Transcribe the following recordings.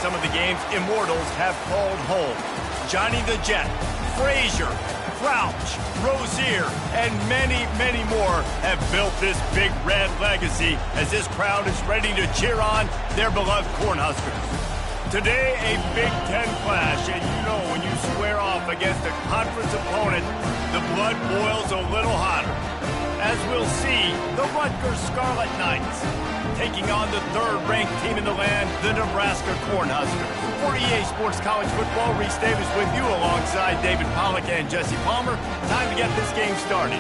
some of the game's immortals have called home. Johnny the Jet, Frazier, Crouch, Rozier, and many, many more have built this Big Red legacy as this crowd is ready to cheer on their beloved Cornhuskers. Today, a Big Ten clash, and you know when you square off against a conference opponent, the blood boils a little hotter. As we'll see, the Rutgers Scarlet Knights taking on the third-ranked team in the land, the Nebraska Cornhuskers. For EA Sports College Football, Reese Davis with you alongside David Pollack and Jesse Palmer. Time to get this game started.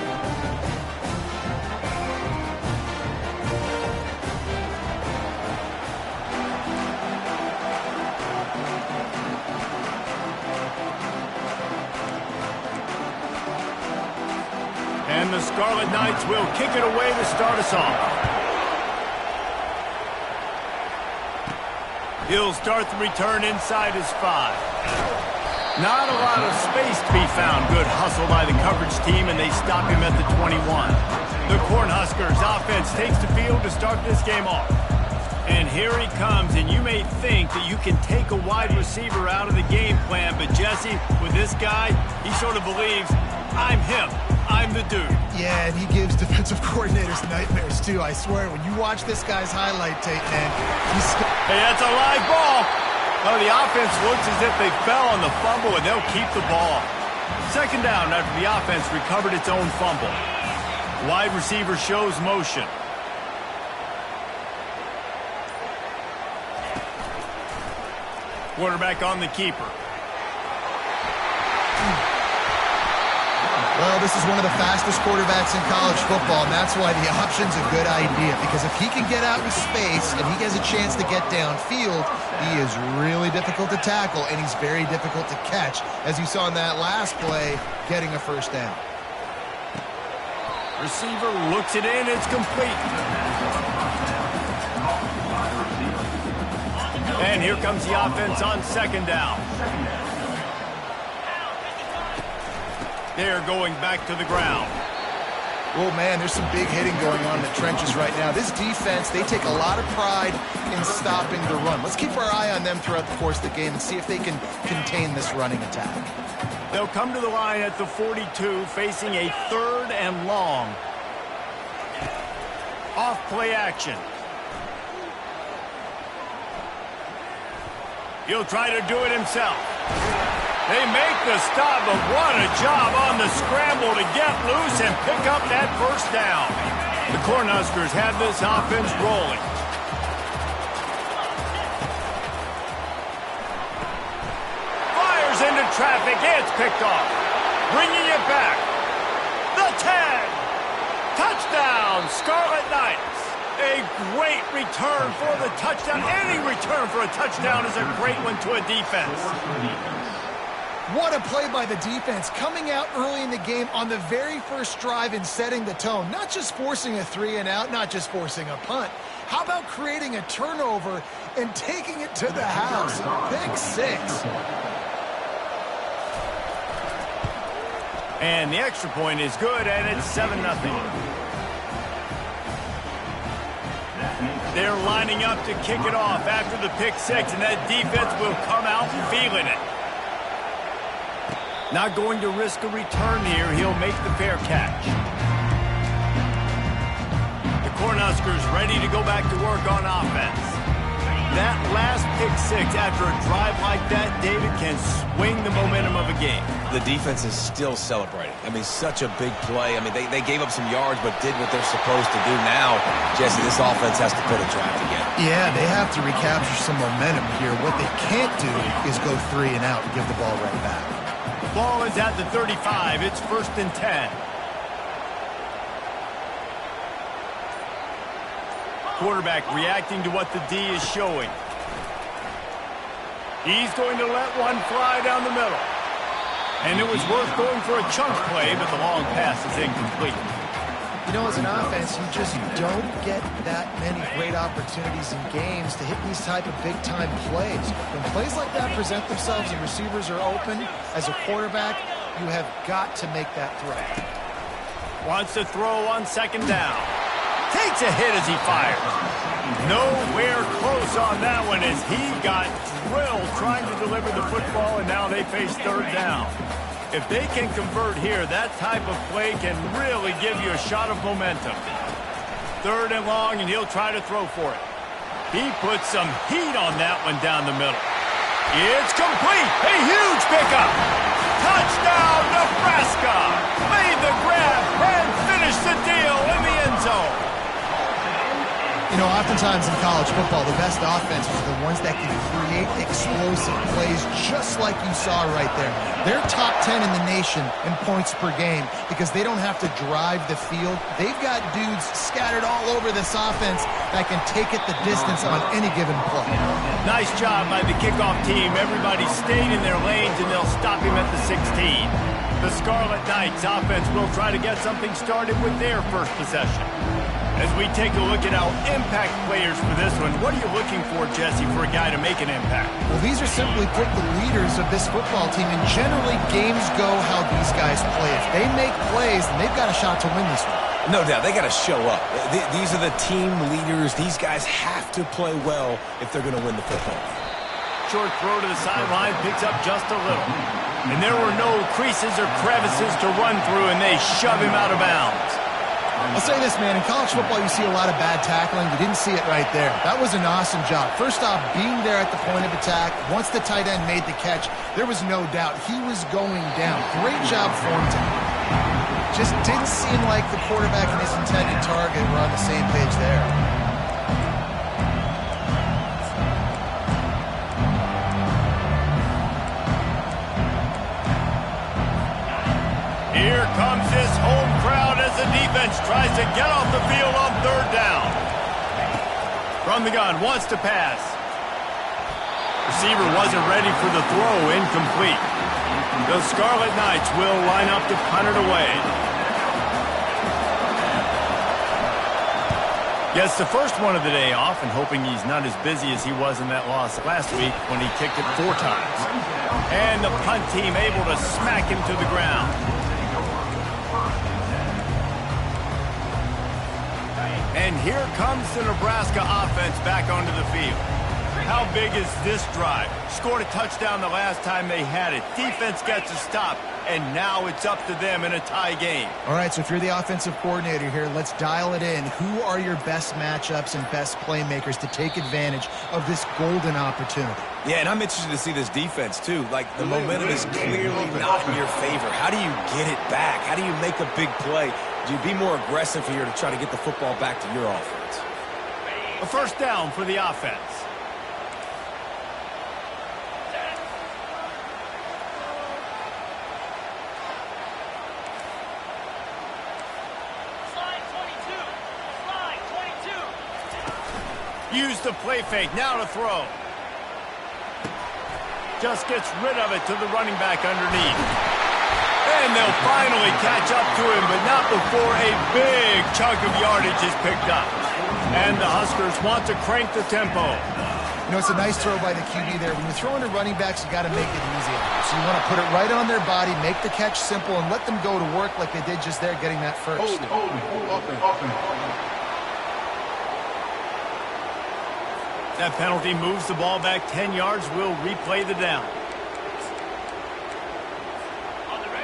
And the Scarlet Knights will kick it away to start us off. He'll start the return inside his 5. Not a lot of space to be found. Good hustle by the coverage team, and they stop him at the 21. The Cornhuskers offense takes the field to start this game off. And here he comes, and you may think that you can take a wide receiver out of the game plan, but Jesse, with this guy, he sort of believes, I'm him. I'm the dude. Yeah, and he gives defensive coordinators nightmares, too. I swear, when you watch this guy's highlight tape, man, he's... Hey, that's a live ball. Oh, the offense looks as if they fell on the fumble, and they'll keep the ball. Second down after the offense recovered its own fumble. Wide receiver shows motion. Quarterback on the keeper. Well, this is one of the fastest quarterbacks in college football, and that's why the option's a good idea, because if he can get out in space and he has a chance to get downfield, he is really difficult to tackle, and he's very difficult to catch, as you saw in that last play, getting a first down. Receiver looks it in, it's complete. And here comes the offense on second down. They're going back to the ground. Oh, man, there's some big hitting going on in the trenches right now. This defense, they take a lot of pride in stopping the run. Let's keep our eye on them throughout the course of the game and see if they can contain this running attack. They'll come to the line at the 42, facing a 3rd and long. Off play action. He'll try to do it himself. They make the stop, but what a job on the scramble to get loose and pick up that first down. The Cornhuskers have this offense rolling. Fires into traffic. It's picked off. Bringing it back. The 10. Touchdown, Scarlet Knights. A great return for the touchdown. Any return for a touchdown is a great one to a defense. What a play by the defense, coming out early in the game on the very first drive and setting the tone. Not just forcing a 3-and-out, not just forcing a punt. How about creating a turnover and taking it to the house? Pick 6. And the extra point is good, and it's 7-0. They're lining up to kick it off after the pick 6, and that defense will come out feeling it. Not going to risk a return here. He'll make the fair catch. The Cornhuskers ready to go back to work on offense. That last pick 6 after a drive like that, David, can swing the momentum of a game. The defense is still celebrating. I mean, such a big play. I mean, they gave up some yards but did what they're supposed to do. Now, Jesse, this offense has to put a drive together. Yeah, they have to recapture some momentum here. What they can't do is go 3-and-out and give the ball right back. Ball is at the 35. It's 1st and 10. Quarterback reacting to what the D is showing. He's going to let one fly down the middle. And it was worth going for a chunk play, but the long pass is incomplete. You know, as an offense, you just don't get that many great opportunities in games to hit these type of big-time plays. When plays like that present themselves and receivers are open, as a quarterback, you have got to make that throw. Wants to throw on second down. Takes a hit as he fires. Nowhere close on that one as he got drilled trying to deliver the football, and now they face third down. If they can convert here, that type of play can really give you a shot of momentum. Third and long, and he'll try to throw for it. He puts some heat on that one down the middle. It's complete. A huge pickup. Touchdown, Nebraska. Made the grab and finished the deal in the end zone. You know, oftentimes in college football, the best offenses are the ones that can create explosive plays just like you saw right there. They're top 10 in the nation in points per game because they don't have to drive the field. They've got dudes scattered all over this offense that can take it the distance on any given play. Nice job by the kickoff team. Everybody stayed in their lanes, and they'll stop him at the 16. The Scarlet Knights offense will try to get something started with their first possession. As we take a look at our impact players for this one, what are you looking for, Jesse, for a guy to make an impact? Well, these are simply put the leaders of this football team, and generally games go how these guys play. If they make plays, then they've got a shot to win this one. No doubt, they got to show up. These are the team leaders. These guys have to play well if they're going to win the football. Short throw to the sideline, picks up just a little. And there were no creases or crevices to run through, and they shove him out of bounds. I'll say this, man. In college football, you see a lot of bad tackling. You didn't see it right there. That was an awesome job. First off, being there at the point of attack. Once the tight end made the catch, there was no doubt he was going down. Great job for him to. Just didn't seem like the quarterback and his intended target were on the same page there. Here comes this home crowd as the defense tries to get off the field on third down. From the gun, wants to pass. Receiver wasn't ready for the throw, incomplete. The Scarlet Knights will line up to punt it away. Gets the first one of the day off and hoping he's not as busy as he was in that loss last week when he kicked it 4 times. And the punt team able to smack him to the ground. And here comes the Nebraska offense back onto the field. How big is this drive? Scored a touchdown the last time they had it. Defense gets a stop, and now it's up to them in a tie game. All right, so if you're the offensive coordinator here, let's dial it in. Who are your best matchups and best playmakers to take advantage of this golden opportunity? Yeah, and I'm interested to see this defense, too. Like, the momentum is clearly not in your favor. How do you get it back? How do you make a big play? Do you be more aggressive here to try to get the football back to your offense? A first down for the offense. Use the play fake, now to throw. Just gets rid of it to the running back underneath. And they'll finally catch up to him, but not before a big chunk of yardage is picked up. And the Huskers want to crank the tempo. You know, it's a nice throw by the QB there. When you're throwing to running backs, you got to make it easy. So you want to put it right on their body, make the catch simple, and let them go to work like they did just there, getting that first. That penalty moves the ball back 10 yards. We'll replay the down.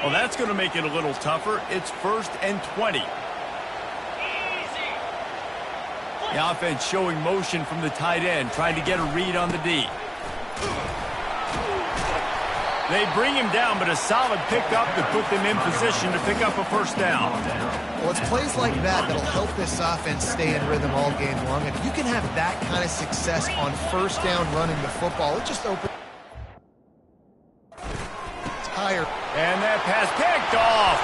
Well, that's going to make it a little tougher. It's 1st and 20. The offense showing motion from the tight end, trying to get a read on the D. They bring him down, but a solid pickup to put them in position to pick up a first down. Well, it's plays like that that'll help this offense stay in rhythm all game long. And if you can have that kind of success on first down running the football, it just opens. Higher. And that pass picked off.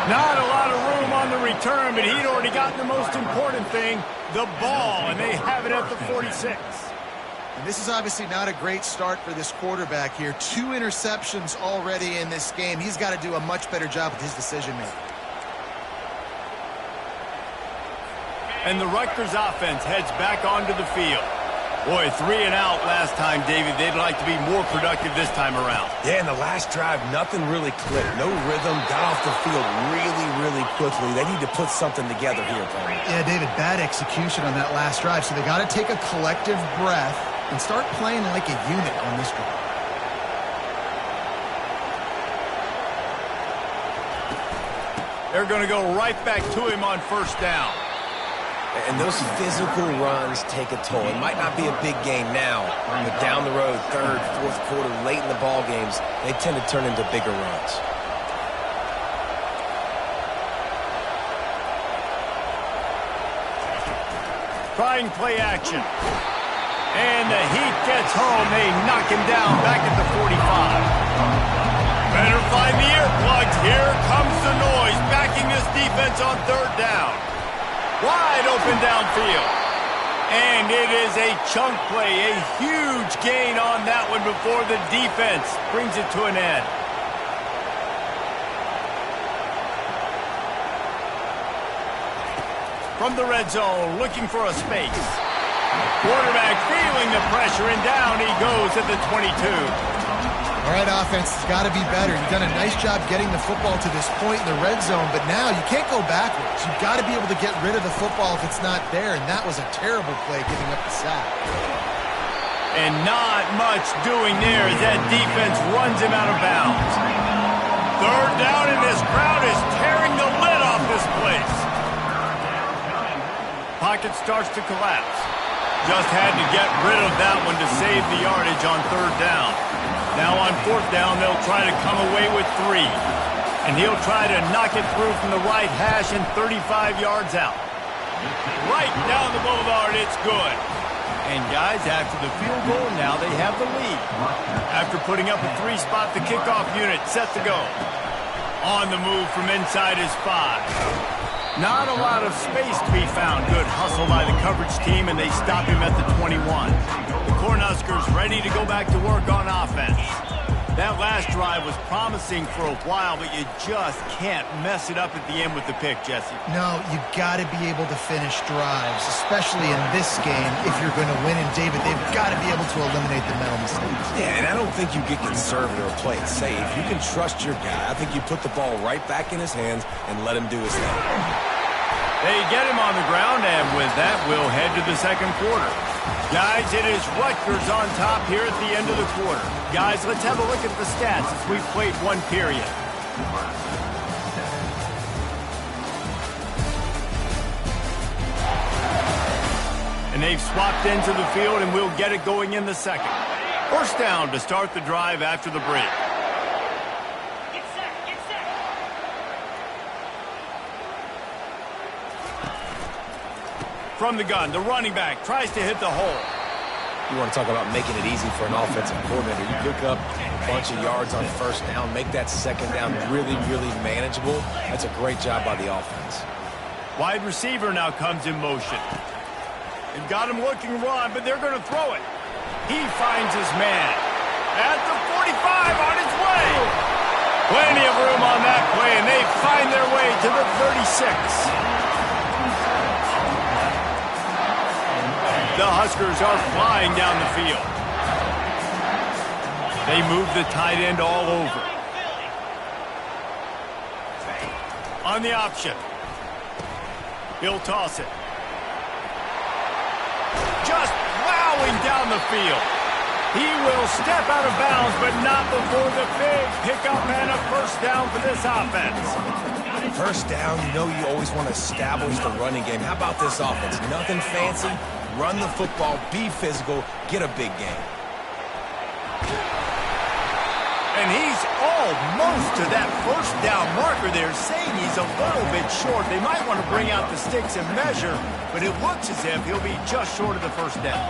Not a lot of room on the return, but he'd already gotten the most important thing, the ball, and they have it at the 46. And this is obviously not a great start for this quarterback here. 2 interceptions already in this game. He's got to do a much better job with his decision-making. And the Rutgers offense heads back onto the field. Boy, 3 and out last time, David. They'd like to be more productive this time around. Yeah, in the last drive, nothing really clicked. No rhythm, got off the field really quickly. They need to put something together here, Tony. Yeah, David, bad execution on that last drive, so they got to take a collective breath and start playing like a unit on this drive. They're going to go right back to him on first down. And those physical runs take a toll. It might not be a big game now, but down the road, third, fourth quarter, late in the ball games, they tend to turn into bigger runs. Trying play action. And the heat gets home. They knock him down back at the 45. Better find the earplugs. Here comes the noise, backing this defense on third down. Wide open downfield. And it is a chunk play, a huge gain on that one before the defense brings it to an end. From the red zone, looking for a space. Quarterback feeling the pressure, and down he goes at the 22. All right, offense, it's got to be better. You've done a nice job getting the football to this point in the red zone, but now you can't go backwards. You've got to be able to get rid of the football if it's not there, and that was a terrible play giving up the sack. And not much doing there as that defense runs him out of bounds. Third down, and this crowd is tearing the lid off this place. Pocket starts to collapse. Just had to get rid of that one to save the yardage on third down. Now on fourth down, they'll try to come away with 3. And he'll try to knock it through from the right hash and 35 yards out. Right down the boulevard, it's good. And guys, after the field goal, now they have the lead. After putting up a 3-spot, the kickoff unit set to go. On the move from inside his 5. Not a lot of space to be found. Good hustle by the coverage team, and they stop him at the 21. The Cornhuskers ready to go back to work on offense. That last drive was promising for a while, but you just can't mess it up at the end with the pick, Jesse. No, you've got to be able to finish drives, especially in this game. If you're going to win, and David, they've got to be able to eliminate the mental mistakes. Yeah, and I don't think you get conservative or play it safe. You can trust your guy. I think you put the ball right back in his hands and let him do his thing. They get him on the ground, and with that, we'll head to the second quarter. Guys, it is Rutgers on top here at the end of the quarter. Guys, let's have a look at the stats as we've played one period. And they've swapped into the field, and we'll get it going in the second. First down to start the drive after the break. From the gun, the running back tries to hit the hole. You want to talk about making it easy for an offensive coordinator. You pick up a bunch of yards on first down, make that second down really manageable. That's a great job by the offense. Wide receiver now comes in motion. They've got him looking run, but they're going to throw it. He finds his man. At the 45 on his way. Plenty of room on that play, and they find their way to the 36. The Huskers are flying down the field. They move the tight end all over. On the option. He'll toss it. Just plowing down the field. He will step out of bounds, but not before the big pickup and a first down for this offense. First down, you know you always want to establish the running game. How about this offense? Nothing fancy. Run the football, be physical, get a big game. And he's almost to that first down marker there, saying he's a little bit short. They might want to bring out the sticks and measure, but it looks as if he'll be just short of the first down.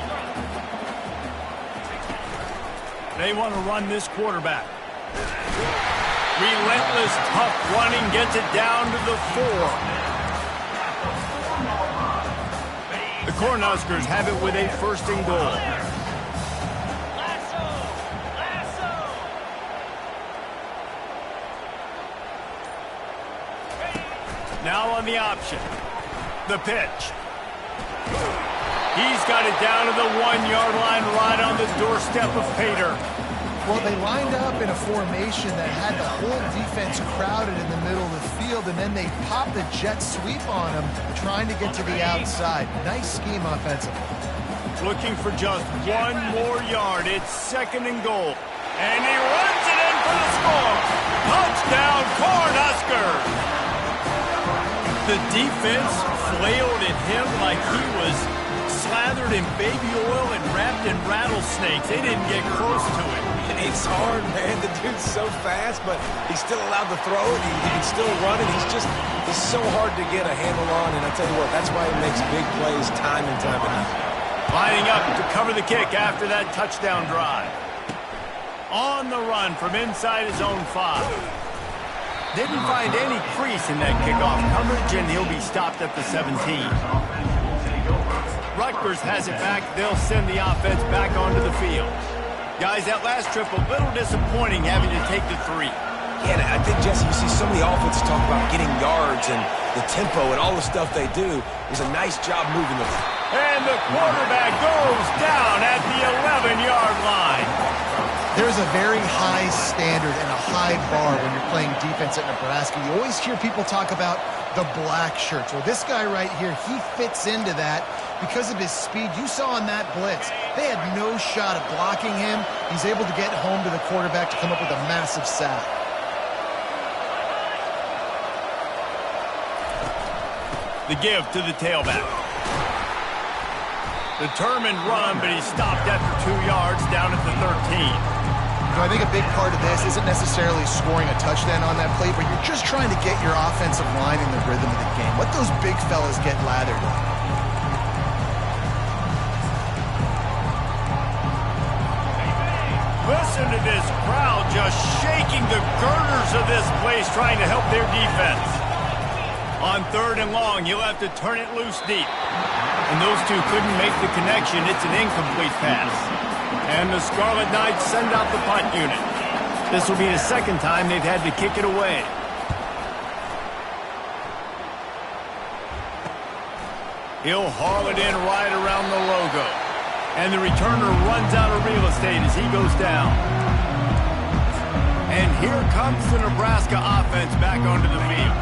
They want to run this quarterback. Relentless, tough running gets it down to the 4. The Cornhuskers have it with a first and goal. Now on the option. The pitch. He's got it down to the 1-yard line right on the doorstep of Pater. Well, they lined up in a formation that had the whole defense crowded in the middle of the field, and then they popped the jet sweep on him, trying to get to the outside. Nice scheme offensively. Looking for just one more yard. It's 2nd and goal. And he runs it in for the score. Touchdown, Cornhuskers! The defense flailed at him like he was slathered in baby oil and wrapped in rattlesnakes. They didn't get close to him. It's hard, man. The dude's so fast, but he's still allowed to throw it. He can still run it. He's so hard to get a handle on. And I tell you what, that's why he makes big plays time and time again. Lining up to cover the kick after that touchdown drive. On the run from inside his own 5. Didn't find any crease in that kickoff coverage, and he'll be stopped at the 17. Rutgers has it back. They'll send the offense back onto the field. Guys, that last trip a little disappointing having to take the 3. Yeah, and I think, Jesse, you see some of the offenses talk about getting yards and the tempo and all the stuff they do. It was a nice job moving the ball. And the quarterback goes down at the 11-yard line. There's a very high standard and a high bar when you're playing defense at Nebraska. You always hear people talk about the black shirts. Well, this guy right here, he fits into that because of his speed. You saw on that blitz, they had no shot at blocking him. He's able to get home to the quarterback to come up with a massive sack. The give to the tailback. Determined run, but he's stopped after 2 yards down at the 13. I think a big part of this isn't necessarily scoring a touchdown on that play, but you're just trying to get your offensive line in the rhythm of the game. Let those big fellas get lathered up. Listen to this crowd just shaking the girders of this place trying to help their defense. On 3rd and long, he'll have to turn it loose deep. And those two couldn't make the connection. It's an incomplete pass. And the Scarlet Knights send out the punt unit. This will be the 2nd time they've had to kick it away. He'll haul it in right around the logo. And the returner runs out of real estate as he goes down. And here comes the Nebraska offense back onto the field.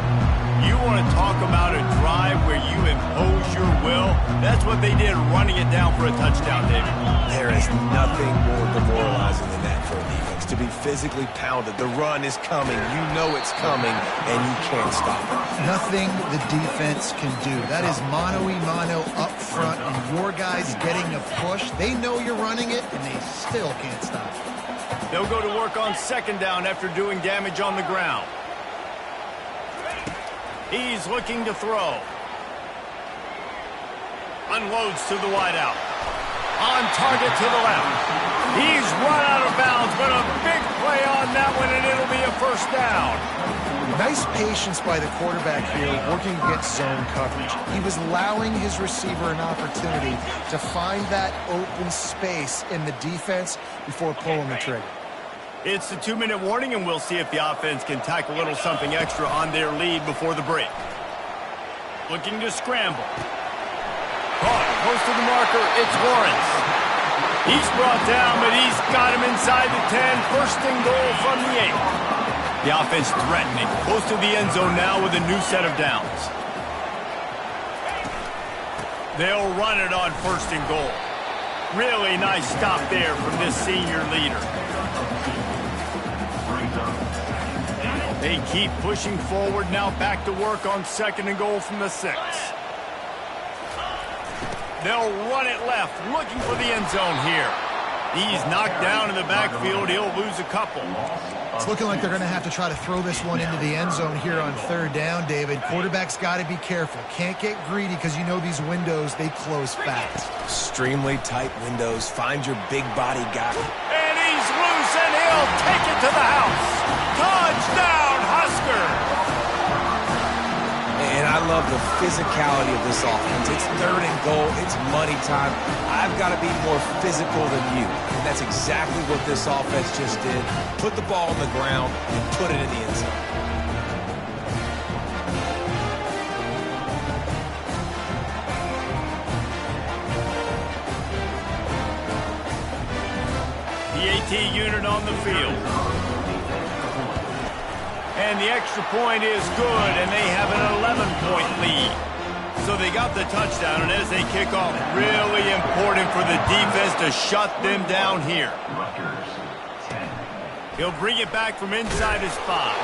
You want to talk about a drive where you impose your will? That's what they did, running it down for a touchdown, David. There is nothing more demoralizing than that for a defense. To be physically pounded. The run is coming. You know it's coming, and you can't stop it. Nothing the defense can do. That is mano-a-mano up front, and your guys getting a push. They know you're running it, and they still can't stop it. They'll go to work on 2nd down after doing damage on the ground. He's looking to throw. Unloads to the wideout. On target to the left. He's run out of bounds, but a big play on that one, and it'll be a 1st down. Nice patience by the quarterback here, working against zone coverage. He was allowing his receiver an opportunity to find that open space in the defense before pulling the trigger. It's the 2-minute warning, and we'll see if the offense can tack a little something extra on their lead before the break. Looking to scramble. Caught close to the marker. It's Lawrence. He's brought down, but he's got him inside the 10. 1st and goal from the 8. The offense threatening. Close to the end zone now with a new set of downs. They'll run it on 1st and goal. Really nice stop there from this senior leader. They keep pushing forward, now back to work on 2nd and goal from the 6. They'll run it left, looking for the end zone here. He's knocked down in the backfield. He'll lose a couple. It's looking like they're going to have to try to throw this one into the end zone here on 3rd down, David. Quarterback's got to be careful. Can't get greedy because you know these windows, they close fast. Extremely tight windows. Find your big body guy. And he's loose, and he'll take it to the house. Touchdown, Husker! And I love the physicality of this offense. It's 3rd and goal. It's money time. I've got to be more physical than you. And that's exactly what this offense just did. Put the ball on the ground and put it in the end zone. PAT unit on the field. And the extra point is good, and they have an 11-point lead. So they got the touchdown, and as they kick off, really important for the defense to shut them down here. He'll bring it back from inside his 5.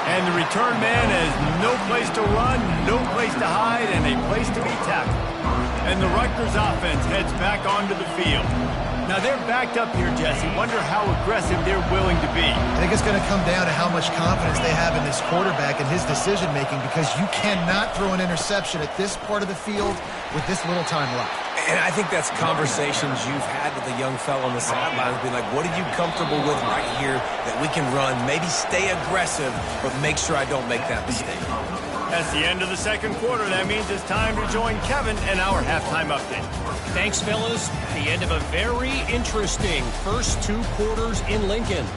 And the return man has no place to run, no place to hide, and a place to be tackled. And the Rutgers offense heads back onto the field. Now they're backed up here, Jesse. Wonder how aggressive they're willing to be. I think it's going to come down to how much confidence they have in this quarterback and his decision-making, because you cannot throw an interception at this part of the field with this little time left. And I think that's conversations you've had with a young fella on the sidelines. Be like, what are you comfortable with right here that we can run? Maybe stay aggressive, but make sure I don't make that mistake. That's the end of the second quarter. That means it's time to join Kevin and our halftime update. Thanks, fellas. The end of a very interesting first 2 quarters in Lincoln.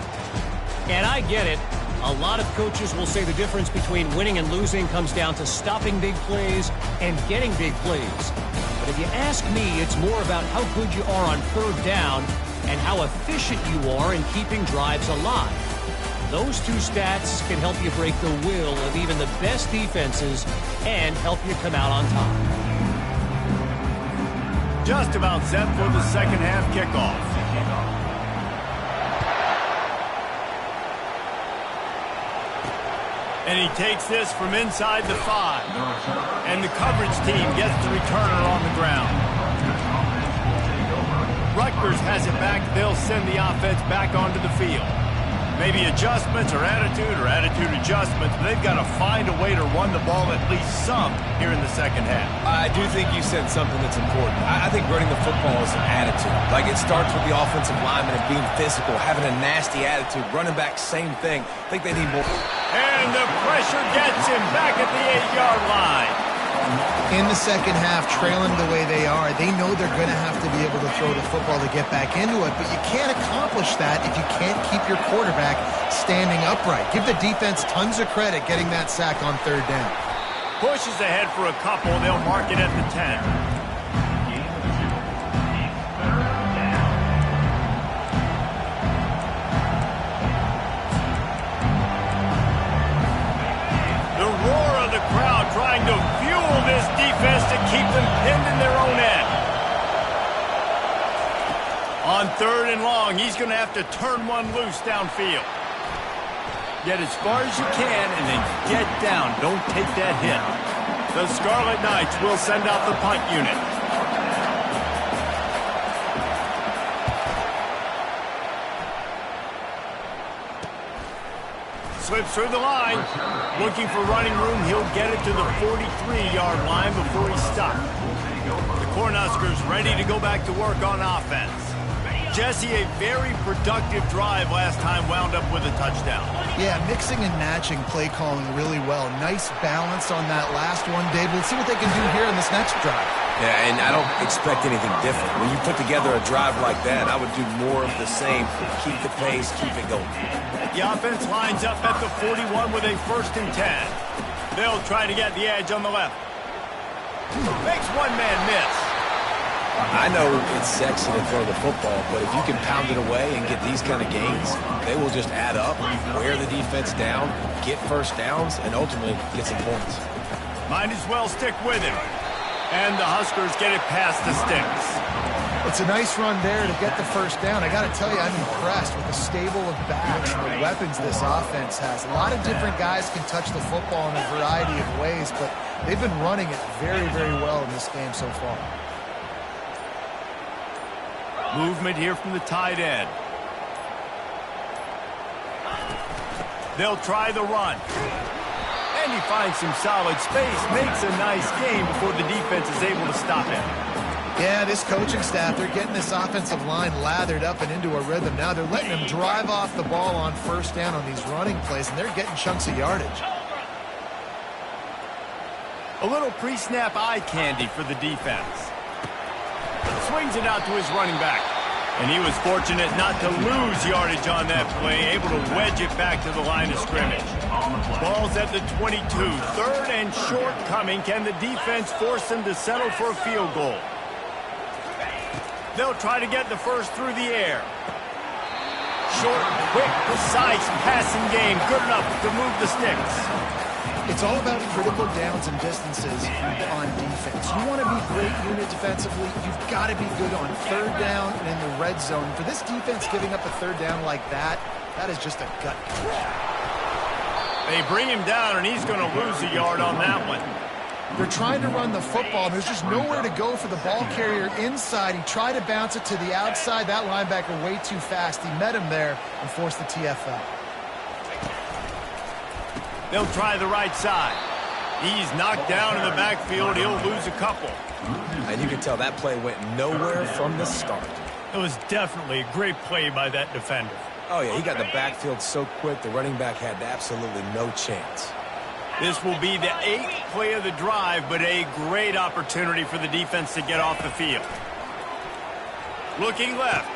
And I get it. A lot of coaches will say the difference between winning and losing comes down to stopping big plays and getting big plays. But if you ask me, it's more about how good you are on third down and how efficient you are in keeping drives alive. Those 2 stats can help you break the will of even the best defenses and help you come out on top. Just about set for the second half kickoff. And he takes this from inside the 5. And the coverage team gets the returner on the ground. Rutgers has it back. They'll send the offense back onto the field. Maybe adjustments or attitude adjustments, but they've got to find a way to run the ball at least some here in the second half. I do think you said something that's important. I think running the football is an attitude. Like, it starts with the offensive lineman and being physical, having a nasty attitude. Running back, same thing. I think they need more. And the pressure gets him back at the 8-yard line. In the second half, trailing the way they are, they know they're going to have to be able to throw the football to get back into it, but you can't accomplish that if you can't keep your quarterback standing upright. Give the defense tons of credit getting that sack on third down. Pushes ahead for a couple. They'll mark it at the 10. Trying to fuel this defense to keep them pinned in their own end. On third and long, he's going to have to turn one loose downfield. Get as far as you can and then get down. Don't take that hit. The Scarlet Knights will send out the punt unit. Slips through the line. Looking for running room. He'll get it to the 43-yard line before he's stopped. The Cornhuskers ready to go back to work on offense. Jesse, a very productive drive last time, wound up with a touchdown. Yeah, mixing and matching play calling really well. Nice balance on that last one, Dave. We'll see what they can do here in this next drive. Yeah, and I don't expect anything different. When you put together a drive like that, I would do more of the same. Keep the pace, keep it going. The offense lines up at the 41 with a 1st and 10. They'll try to get the edge on the left. Makes one man miss. I know it's sexy to throw the football, but if you can pound it away and get these kind of gains, they will just add up, wear the defense down, get first downs, and ultimately get some points. Might as well stick with him. And the Huskers get it past the sticks. It's a nice run there to get the first down. I got to tell you, I'm impressed with the stable of backs and the weapons this offense has. A lot of different guys can touch the football in a variety of ways, but they've been running it very, very well in this game so far. Movement here from the tight end. They'll try the run. And he finds some solid space, makes a nice game before the defense is able to stop him. Yeah, this coaching staff, they're getting this offensive line lathered up and into a rhythm. Now they're letting them drive off the ball on first down on these running plays, and they're getting chunks of yardage. A little pre-snap eye candy for the defense. Swings it out to his running back. And he was fortunate not to lose yardage on that play, able to wedge it back to the line of scrimmage. Ball's at the 22. 3rd and short coming. Can the defense force them to settle for a field goal? They'll try to get the first through the air. Short, quick, precise passing game. Good enough to move the sticks. It's all about critical downs and distances on defense. You want to be great unit defensively, you've got to be good on third down and in the red zone. For this defense giving up a third down like that, that is just a gut punch. They bring him down, and he's going to lose a yard on that one. They're trying to run the football. There's just nowhere to go for the ball carrier inside. He tried to bounce it to the outside. That linebacker way too fast. He met him there and forced the TFL. They'll try the right side. He's knocked down in the backfield. He'll lose a couple. And you can tell that play went nowhere from the start. It was definitely a great play by that defender. Oh, yeah, he got in the backfield so quick, the running back had absolutely no chance. This will be the 8th play of the drive, but a great opportunity for the defense to get off the field. Looking left.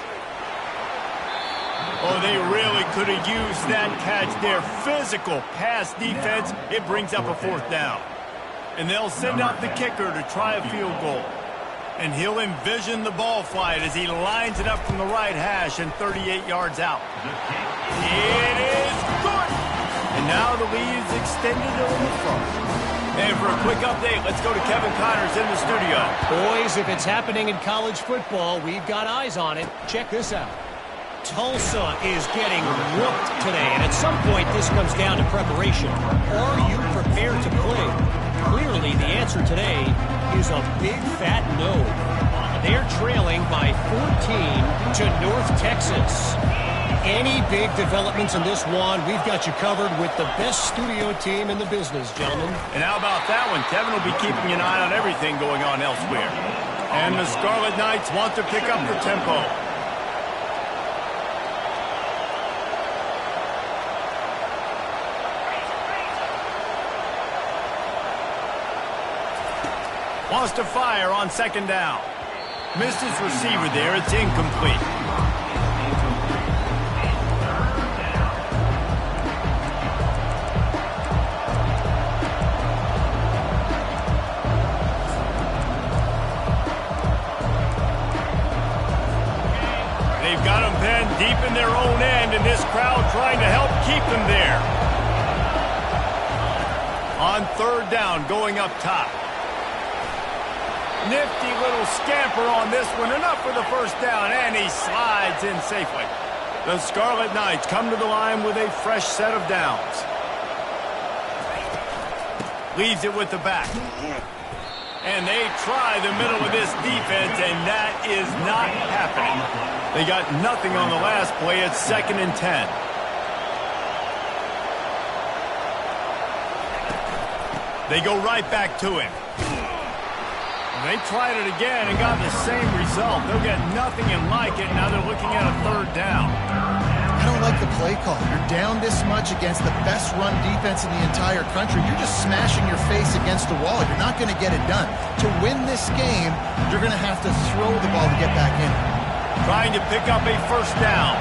Oh, they really could have used that catch there. Physical pass defense. It brings up a 4th down. And they'll send out the kicker to try a field goal. And he'll envision the ball flight as he lines it up from the right hash and 38 yards out. It is good! And now the lead is extended on the front. And for a quick update, let's go to Kevin Connors in the studio. Boys, if it's happening in college football, we've got eyes on it. Check this out. Tulsa is getting whooped today, and at some point this comes down to preparation. Are you prepared to play? Clearly, the answer today is a big fat no. They're trailing by 14 to North Texas. Any big developments in this one, we've got you covered with the best studio team in the business, gentlemen. And how about that one? Kevin will be keeping an eye on everything going on elsewhere. And the Scarlet Knights want to pick up the tempo. Wants to fire on 2nd down. Missed his receiver there. It's incomplete. They've got him pinned deep in their own end, and this crowd trying to help keep them there. On 3rd down, going up top. Nifty little scamper on this one. Enough for the 1st down, and he slides in safely. The Scarlet Knights come to the line with a fresh set of downs. Leaves it with the back. And they try the middle of this defense, and that is not happening. They got nothing on the last play. It's 2nd and 10. They go right back to him. They tried it again and got the same result. They'll get nothing and like it. Now they're looking at a 3rd down. I don't like the play call. You're down this much against the best run defense in the entire country. You're just smashing your face against the wall. You're not going to get it done. To win this game, you're going to have to throw the ball to get back in. Trying to pick up a 1st down.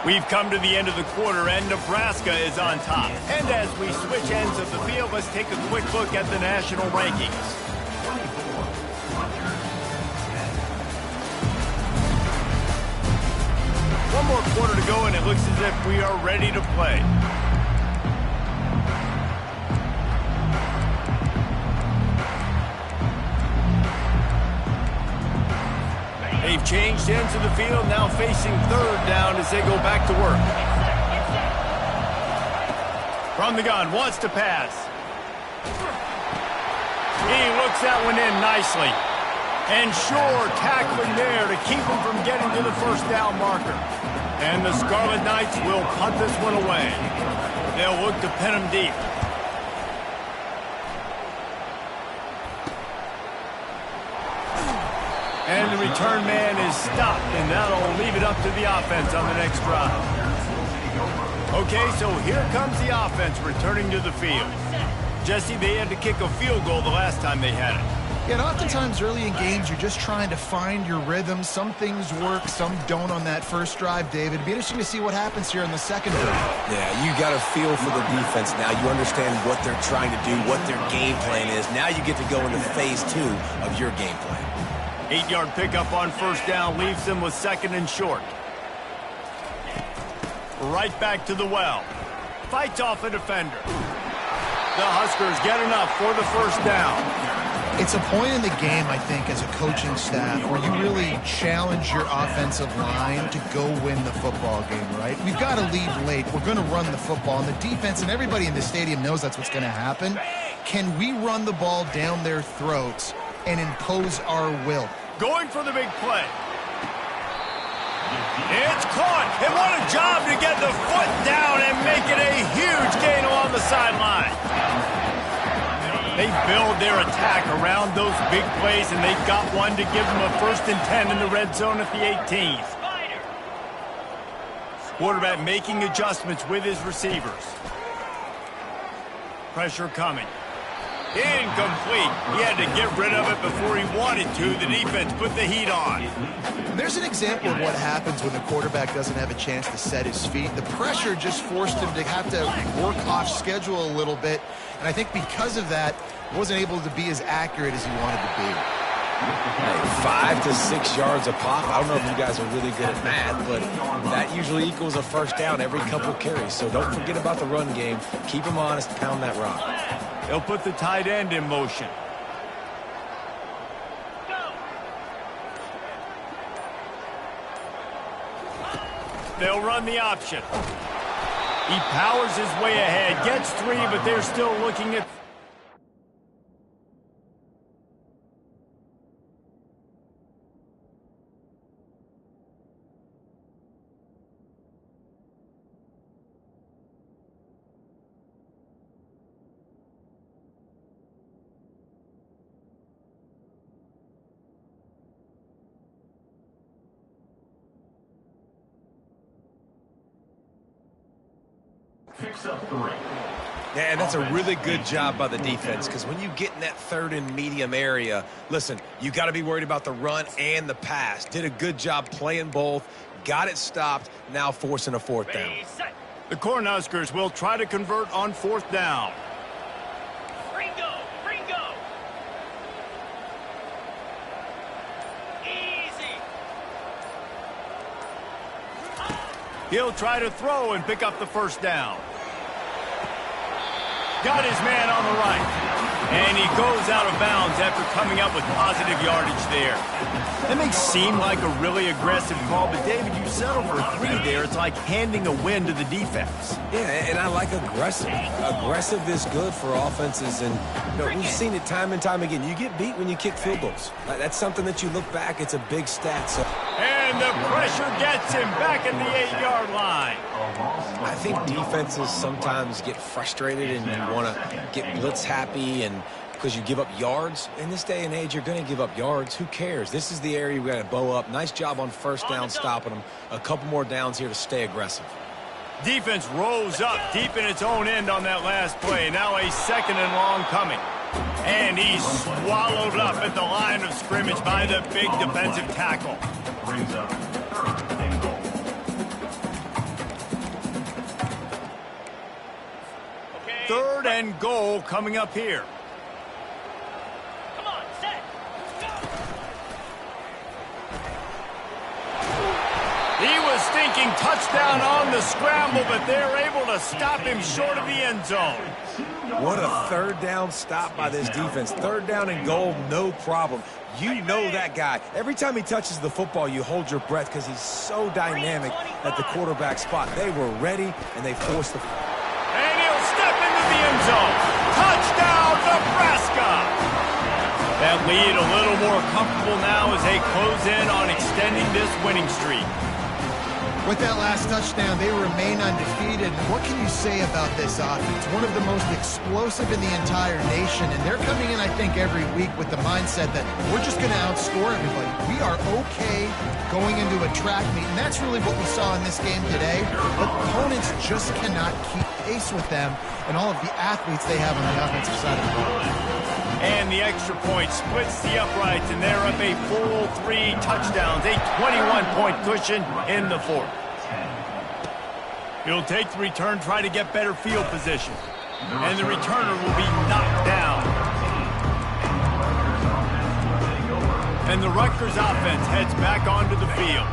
We've come to the end of the quarter, and Nebraska is on top. And as we switch ends of the field, let's take a quick look at the national rankings. One more quarter to go, and it looks as if we are ready to play. They've changed ends of the field, now facing 3rd down as they go back to work. From the gun, wants to pass. He looks that one in nicely. And sure, tackling there to keep him from getting to the 1st down marker. And the Scarlet Knights will punt this one away. They'll look to pin him deep. And the return man is stopped, and that'll leave it up to the offense on the next drive. Okay, so here comes the offense returning to the field. Jesse, they had to kick a field goal the last time they had it. Yeah, and oftentimes early in games, you're just trying to find your rhythm. Some things work, some don't on that first drive, David. It'd be interesting to see what happens here in the second drive. Yeah, you got a feel for the defense now. You understand what they're trying to do, what their game plan is. Now you get to go into phase 2 of your game plan. 8-yard pickup on first down leaves them with 2nd and short. Right back to the well. Fights off a defender. The Huskers get enough for the first down. It's a point in the game, I think, as a coaching staff where you really challenge your offensive line to go win the football game, right? We've got to lead late. We're going to run the football. And the defense and everybody in the stadium knows that's what's going to happen. Can we run the ball down their throats and impose our will? Going for the big play. It's caught. And what a job to get the foot down and make it a huge gain along the sideline. They build their attack around those big plays, and they got one to give them a 1st and 10 in the red zone at the 18th. Quarterback making adjustments with his receivers. Pressure coming. Incomplete. He had to get rid of it before he wanted to. The defense put the heat on. There's an example of what happens when the quarterback doesn't have a chance to set his feet. The pressure just forced him to have to work off schedule a little bit. And I think because of that, he wasn't able to be as accurate as he wanted to be. Hey, 5 to 6 yards a pop. I don't know if you guys are really good at math, but that usually equals a first down every couple carries. So don't forget about the run game. Keep them honest, pound that rock. They'll put the tight end in motion. They'll run the option. He powers his way ahead, gets 3, but they're still looking at... Yeah, and that's a really good job by the defense because when you get in that 3rd and medium area, listen, you got to be worried about the run and the pass. Did a good job playing both, got it stopped, now forcing a 4th down. The Cornhuskers will try to convert on 4th down. Ringo! Easy! He'll try to throw and pick up the 1st down. Got his man on the right. And he goes out of bounds after coming up with positive yardage there. That may seem like a really aggressive call, but David, you settle for 3 there. It's like handing a win to the defense. Yeah, and I like aggressive. Aggressive is good for offenses, and we've seen it time and time again. You get beat when you kick field goals. That's something that you look back, it's a big stat. So. And the pressure gets him back at the 8-yard line. I think defenses sometimes get frustrated and you want to get blitz happy and because you give up yards. In this day and age, you're going to give up yards. Who cares? This is the area we got to bow up. Nice job on 1st down stopping them. A couple more downs here to stay aggressive. Defense rose up deep in its own end on that last play. Now a 2nd and long coming. And he's swallowed up at the line of scrimmage by the big defensive tackle. Brings up 3rd and goal. Okay. 3rd and goal coming up here. Come on, set, go! He was thinking touchdown on the scramble, but they're able to stop him short of the end zone. What a 3rd down stop by this defense. 3rd down and goal, no problem. You know that guy. Every time he touches the football, you hold your breath because he's so dynamic at the quarterback spot. They were ready, and they forced the... And he'll step into the end zone. Touchdown, Nebraska! That lead a little more comfortable now as they close in on extending this winning streak. With that last touchdown, they remain undefeated. What can you say about this offense? One of the most explosive in the entire nation, and they're coming in, I think, every week with the mindset that we're just going to outscore everybody. We are okay going into a track meet, and that's really what we saw in this game today. But opponents just cannot keep pace with them and all of the athletes they have on the offensive side of the ball. And the extra point splits the uprights, and they're up a full 3 touchdowns, a 21-point cushion in the fourth. He'll take the return, try to get better field position. And the returner will be knocked down. And the Rutgers offense heads back onto the field.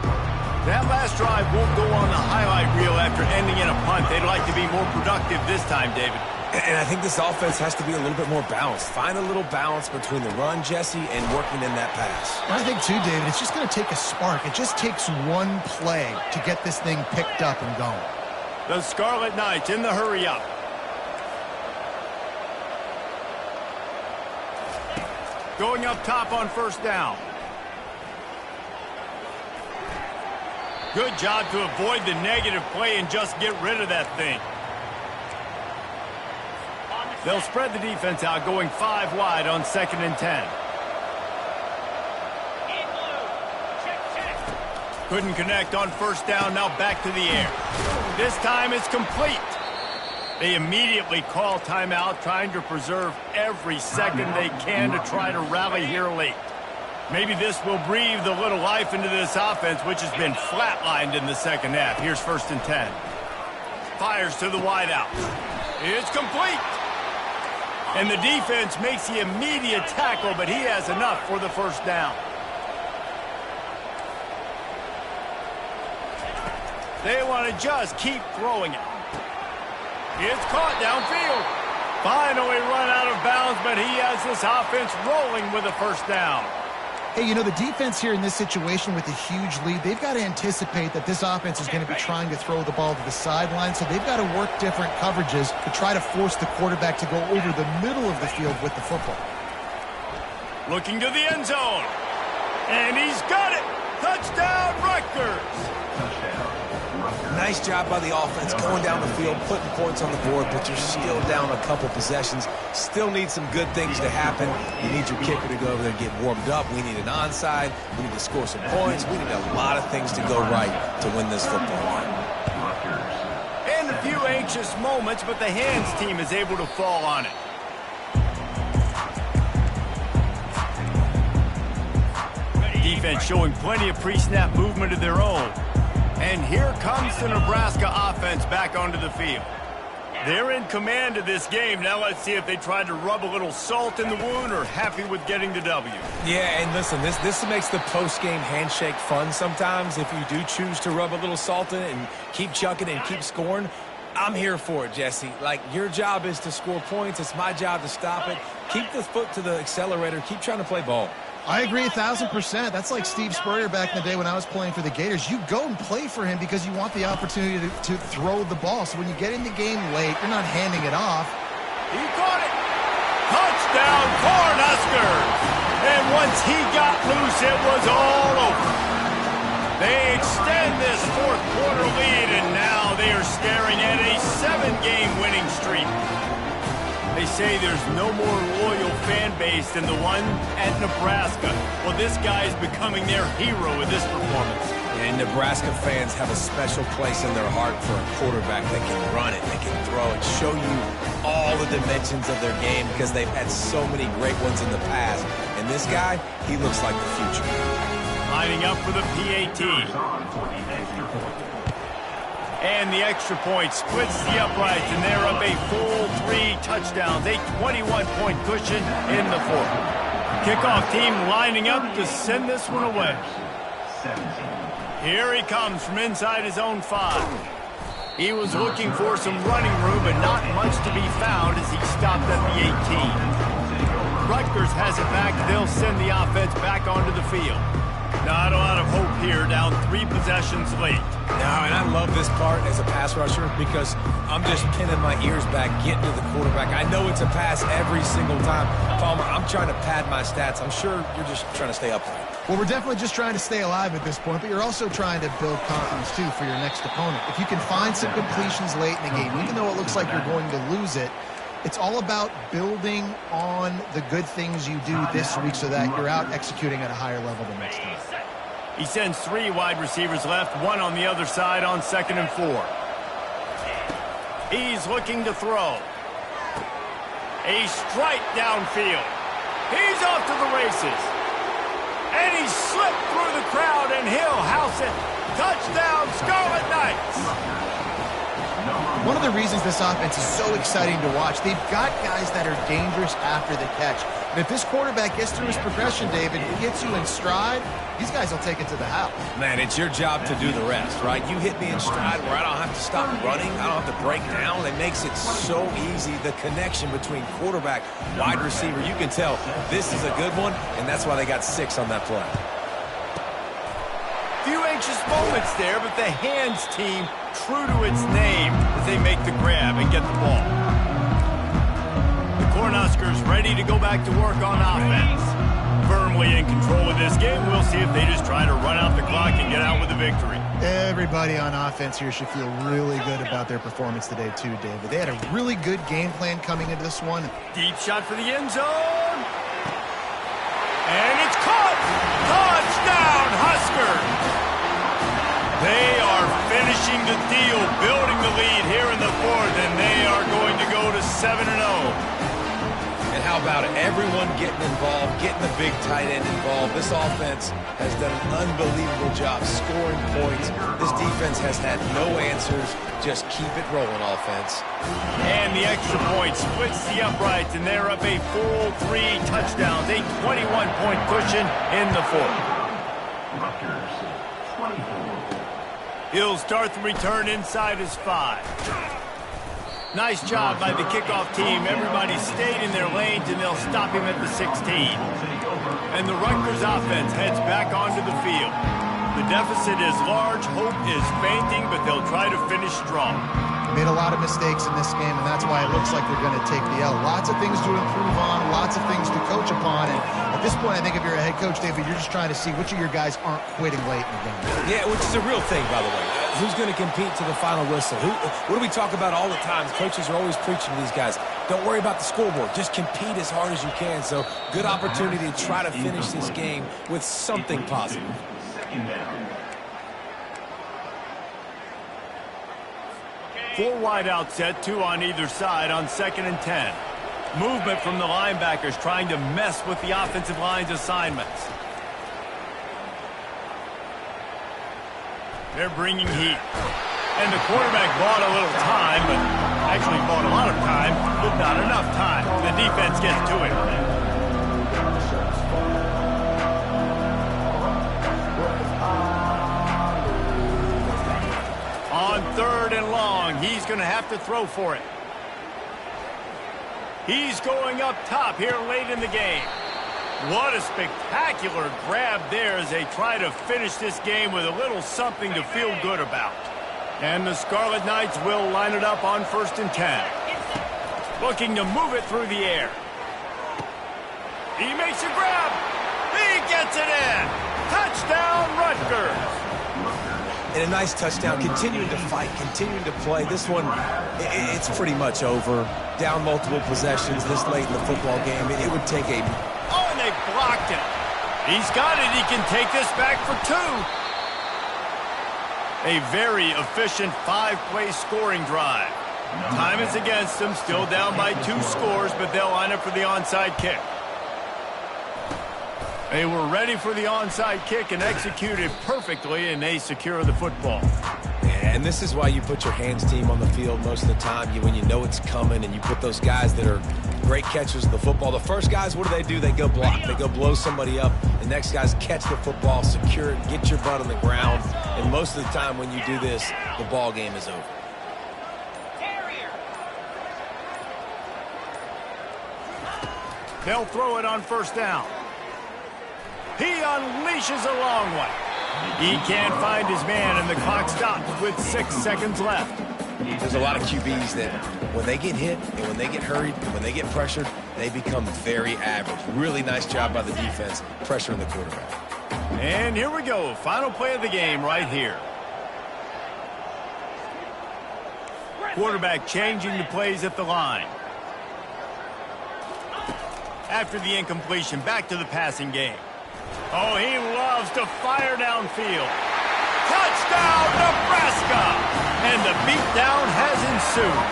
That last drive won't go on the highlight reel after ending in a punt. They'd like to be more productive this time, David. And I think this offense has to be a little bit more balanced. Find a little balance between the run, Jesse, and working in that pass. I think, too, David, it's just going to take a spark. It just takes one play to get this thing picked up and going. The Scarlet Knights in the hurry-up. Going up top on first down. Good job to avoid the negative play and just get rid of that thing. They'll spread the defense out, going 5 wide on 2nd and 10. In blue. Check, check. Couldn't connect on first down, now back to the air. This time it's complete. They immediately call timeout, trying to preserve every second they can to try to rally here late. Maybe this will breathe a little life into this offense, which has been flatlined in the second half. Here's 1st and 10. Fires to the wideout. It's complete. And the defense makes the immediate tackle, but he has enough for the first down. They want to just keep throwing it. It's caught downfield. Finally run out of bounds, but he has this offense rolling with a first down. Hey, you know, the defense here in this situation with a huge lead, they've got to anticipate that this offense is going to be trying to throw the ball to the sideline, so they've got to work different coverages to try to force the quarterback to go over the middle of the field with the football. Looking to the end zone. And he's got it. Touchdown, Rutgers. Nice job by the offense going down the field, putting points on the board, but you're still down a couple possessions. Still need some good things to happen. You need your kicker to go over there and get warmed up. We need an onside. We need to score some points. We need a lot of things to go right to win this football game. And a few anxious moments, but the hands team is able to fall on it. Defense showing plenty of pre-snap movement of their own. And here comes the Nebraska offense back onto the field. They're in command of this game. Now let's see if they try to rub a little salt in the wound or happy with getting the W. Yeah, and listen, this makes the post-game handshake fun sometimes. If you do choose to rub a little salt in it and keep chucking and keep scoring, I'm here for it, Jesse. Like, your job is to score points. It's my job to stop it. Keep the foot to the accelerator. Keep trying to play ball. I agree 1,000%. That's like Steve Spurrier back in the day when I was playing for the Gators. You go and play for him because you want the opportunity to throw the ball. So when you get in the game late, you're not handing it off. He caught it. Touchdown, Cornhuskers. And once he got loose, it was all over. They extend this fourth quarter lead, and now they are staring at a 7-game winning streak. They say there's no more loyal fan base than the one at Nebraska. Well, this guy is becoming their hero with this performance. And Nebraska fans have a special place in their heart for a quarterback that can run it, that can throw it, show you all the dimensions of their game because they've had so many great ones in the past. And this guy, he looks like the future. Lining up for the PAT. And the extra point splits the uprights, and they're up a full 3 touchdowns, a 21-point cushion in the fourth. Kickoff team lining up to send this one away. Here he comes from inside his own 5. He was looking for some running room, but not much to be found as he stopped at the 18. Rutgers has it back. They'll send the offense back onto the field. Not a lot of hope here, down 3 possessions late. No, and I love this part as a pass rusher because I'm just pinning my ears back, getting to the quarterback. I know it's a pass every single time. Palmer, I'm trying to pad my stats. I'm sure you're just trying to stay upright. Well, we're definitely just trying to stay alive at this point, but you're also trying to build confidence, too, for your next opponent. If you can find some completions late in the game, even though it looks like you're going to lose it, it's all about building on the good things you do this week so that you're out executing at a higher level the next time. He sends 3 wide receivers left, 1 on the other side on 2nd and 4. He's looking to throw. A strike downfield. He's off to the races. And he slipped through the crowd, and he'll house it. Touchdown, Scarlet Knights. One of the reasons this offense is so exciting to watch, they've got guys that are dangerous after the catch. And if this quarterback gets through his progression, David, he gets you in stride, these guys will take it to the house. Man, it's your job to do the rest, right? You hit me in stride where I don't have to stop running. I don't have to break down. It makes it so easy. The connection between quarterback, wide receiver, you can tell this is a good one, and that's why they got 6 on that play. Few anxious moments there, but the hands team true to its name as they make the grab and get the ball. The Cornhuskers ready to go back to work on offense. Firmly in control of this game. We'll see if they just try to run out the clock and get out with a victory. Everybody on offense here should feel really good about their performance today too, David. They had a really good game plan coming into this one. Deep shot for the end zone. And it's caught! Touchdown, Huskers! They are finishing the deal, building the lead here in the fourth, and they are going to go to 7-0. And how about it? Everyone getting involved, getting the big tight end involved. This offense has done an unbelievable job scoring points. This defense has had no answers. Just keep it rolling, offense. And the extra point splits the uprights, and they're up a full 3 touchdowns, a 21-point cushion in the fourth. He'll start the return inside his 5. Nice job by the kickoff team. Everybody stayed in their lanes, and they'll stop him at the 16. And the Rutgers offense heads back onto the field. The deficit is large, hope is fainting, but they'll try to finish strong. Made a lot of mistakes in this game, and that's why it looks like they're going to take the L. Lots of things to improve on, lots of things to coach upon, and at this point, I think if you're a head coach, David, you're just trying to see which of your guys aren't quitting late in the game. Yeah, which is a real thing, by the way. Who's going to compete to the final whistle? What do we talk about all the time? Coaches are always preaching to these guys. Don't worry about the scoreboard. Just compete as hard as you can. So, good opportunity to try to finish this game with something positive. 4 wide out set, 2 on either side on 2nd and 10. Movement from the linebackers trying to mess with the offensive line's assignments. They're bringing heat. And the quarterback bought a little time, but actually bought a lot of time, but not enough time. The defense gets to it. On 3rd and long, he's going to have to throw for it. He's going up top here late in the game. What a spectacular grab there as they try to finish this game with a little something to feel good about. And the Scarlet Knights will line it up on 1st and 10. Looking to move it through the air. He makes a grab. He gets it in. Touchdown, Rutgers. And a nice touchdown, continuing to fight, continuing to play. This one, it's pretty much over. Down multiple possessions this late in the football game. It would take a... Oh, and they blocked it. He's got it. He can take this back for 2. A very efficient 5-play scoring drive. Time is against them. Still down by 2 scores, but they'll line up for the onside kick. They were ready for the onside kick and executed perfectly, and they secure the football. And this is why you put your hands team on the field most of the time. When you know it's coming, and you put those guys that are great catchers of the football. The first guys, what do? They go block. They go blow somebody up. The next guys catch the football, secure it, get your butt on the ground. And most of the time when you do this, the ball game is over. They'll throw it on 1st down. He unleashes a long one. He can't find his man, and the clock stops with 6 seconds left. There's a lot of QBs that when they get hit and when they get hurried and when they get pressured, they become very average. Really nice job by the defense pressuring the quarterback. And here we go. Final play of the game right here. Quarterback changing the plays at the line. After the incompletion, back to the passing game. Oh, he loves to fire downfield. Touchdown, Nebraska! And the beatdown has ensued.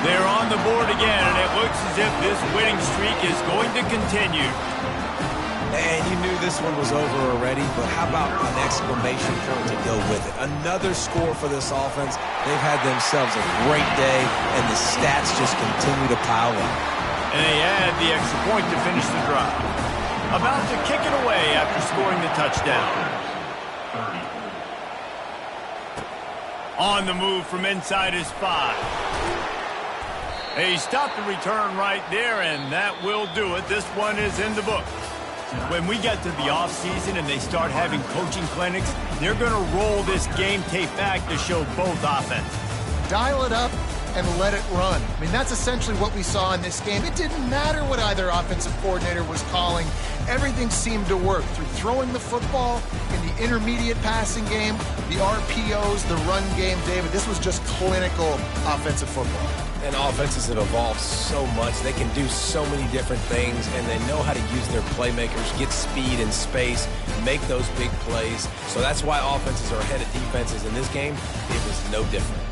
They're on the board again, and it looks as if this winning streak is going to continue. And you knew this one was over already, but how about an exclamation point to go with it? Another score for this offense. They've had themselves a great day, and the stats just continue to pile up. And they add the extra point to finish the drive. About to kick it away after scoring the touchdown. On the move from inside his 5. He stopped the return right there, and that will do it. This one is in the book. When we get to the offseason and they start having coaching clinics, they're going to roll this game tape back to show both offenses. Dial it up and let it run. I mean, that's essentially what we saw in this game. It didn't matter what either offensive coordinator was calling. Everything seemed to work through throwing the football in the intermediate passing game, the RPOs, the run game. David, this was just clinical offensive football. And offenses have evolved so much. They can do so many different things, and they know how to use their playmakers, get speed and space, make those big plays. So that's why offenses are ahead of defenses. In this game, it was no different.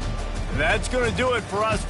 That's going to do it for us.